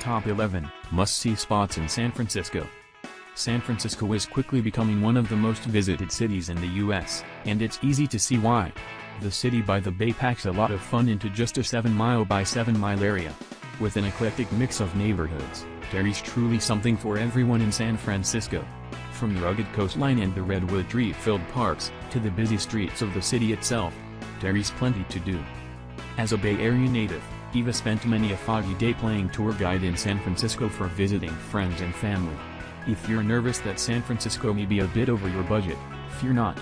Top 11 Must-See Spots in San Francisco. San Francisco is quickly becoming one of the most visited cities in the U.S., and it's easy to see why. The city by the bay packs a lot of fun into just a 7-mile by 7-mile area. With an eclectic mix of neighborhoods, there's truly something for everyone in San Francisco. From the rugged coastline and the redwood tree-filled parks, to the busy streets of the city itself, there's plenty to do. As a Bay Area native, Eva spent many a foggy day playing tour guide in San Francisco for visiting friends and family. If you're nervous that San Francisco may be a bit over your budget, fear not.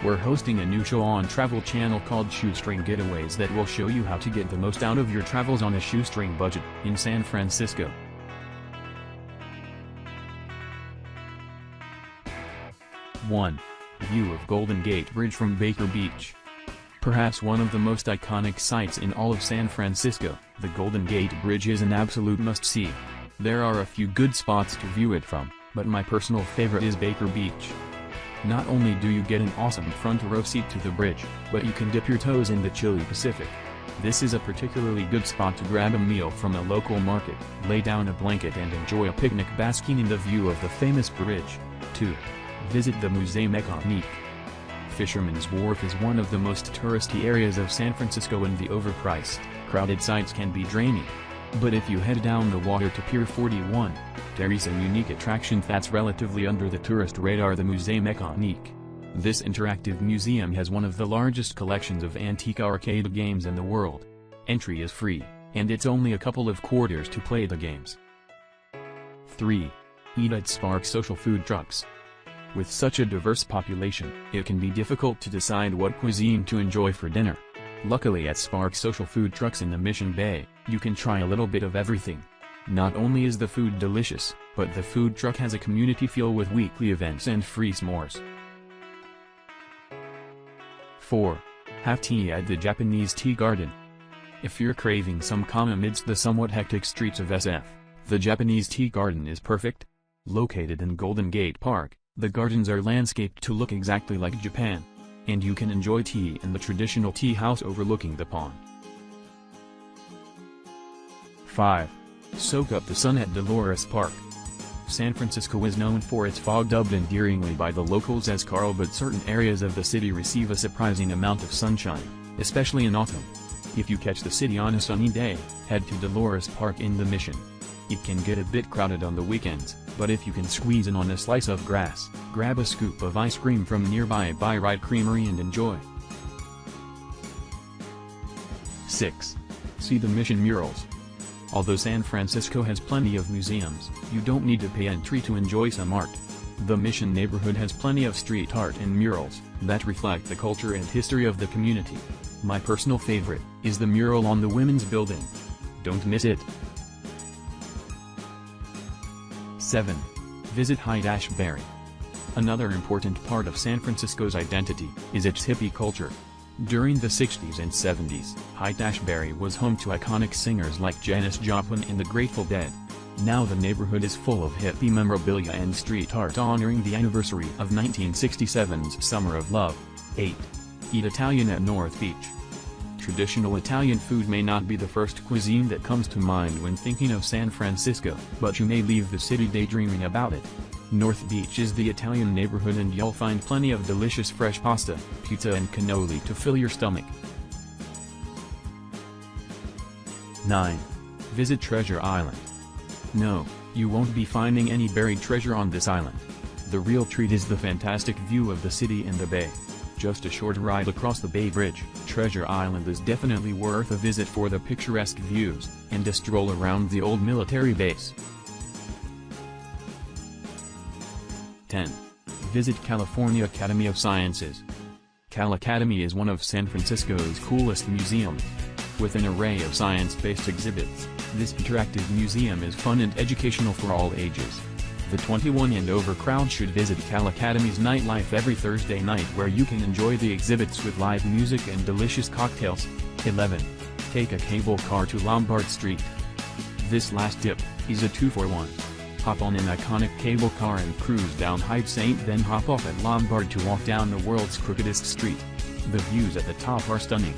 We're hosting a new show on Travel Channel called Shoestring Getaways that will show you how to get the most out of your travels on a shoestring budget in San Francisco. One. View of Golden Gate Bridge from Baker Beach. Perhaps one of the most iconic sights in all of San Francisco, the Golden Gate Bridge is an absolute must-see. There are a few good spots to view it from, but my personal favorite is Baker Beach. Not only do you get an awesome front row seat to the bridge, but you can dip your toes in the chilly Pacific. This is a particularly good spot to grab a meal from a local market, lay down a blanket and enjoy a picnic basking in the view of the famous bridge. 2. Visit the Musée Mécanique. Fisherman's Wharf is one of the most touristy areas of San Francisco, and the overpriced, crowded sites can be draining. But if you head down the water to Pier 41, there is a unique attraction that's relatively under the tourist radar: the Musée Mécanique. This interactive museum has one of the largest collections of antique arcade games in the world. Entry is free, and it's only a couple of quarters to play the games. 3. Eat at Spark Social Food Trucks. With such a diverse population, it can be difficult to decide what cuisine to enjoy for dinner. Luckily at Spark Social Food Trucks in the Mission Bay, you can try a little bit of everything. Not only is the food delicious, but the food truck has a community feel with weekly events and free s'mores. 4. Have tea at the Japanese Tea Garden. If you're craving some calm amidst the somewhat hectic streets of SF, the Japanese Tea Garden is perfect. Located in Golden Gate Park, the gardens are landscaped to look exactly like Japan, and you can enjoy tea in the traditional tea house overlooking the pond. 5. Soak up the sun at Dolores Park. San Francisco is known for its fog, dubbed endearingly by the locals as Carl, but certain areas of the city receive a surprising amount of sunshine, especially in autumn. If you catch the city on a sunny day, head to Dolores Park in the Mission. It can get a bit crowded on the weekends, but if you can squeeze in on a slice of grass, grab a scoop of ice cream from nearby By-Rite Creamery and enjoy. 6. See the Mission murals. Although San Francisco has plenty of museums, you don't need to pay entry to enjoy some art. The Mission neighborhood has plenty of street art and murals that reflect the culture and history of the community. My personal favorite is the mural on the Women's Building. Don't miss it. 7. Visit Haight-Ashbury. Another important part of San Francisco's identity is its hippie culture. During the 60s and 70s, Haight-Ashbury was home to iconic singers like Janis Joplin and the Grateful Dead. Now the neighborhood is full of hippie memorabilia and street art honoring the anniversary of 1967's Summer of Love. 8. Eat Italian at North Beach. Traditional Italian food may not be the first cuisine that comes to mind when thinking of San Francisco, but you may leave the city daydreaming about it. North Beach is the Italian neighborhood, and you'll find plenty of delicious fresh pasta, pizza and cannoli to fill your stomach. 9. Visit Treasure Island. No, you won't be finding any buried treasure on this island. The real treat is the fantastic view of the city and the bay. Just a short ride across the Bay Bridge, Treasure Island is definitely worth a visit for the picturesque views, and a stroll around the old military base. 10. Visit California Academy of Sciences. Cal Academy is one of San Francisco's coolest museums. With an array of science-based exhibits, this interactive museum is fun and educational for all ages. The 21 and over crowd should visit Cal Academy's nightlife every Thursday night, where you can enjoy the exhibits with live music and delicious cocktails. 11. Take a cable car to Lombard Street. This last dip is a 2-for-1. Hop on an iconic cable car and cruise down Hyde St, then hop off at Lombard to walk down the world's crookedest street. The views at the top are stunning.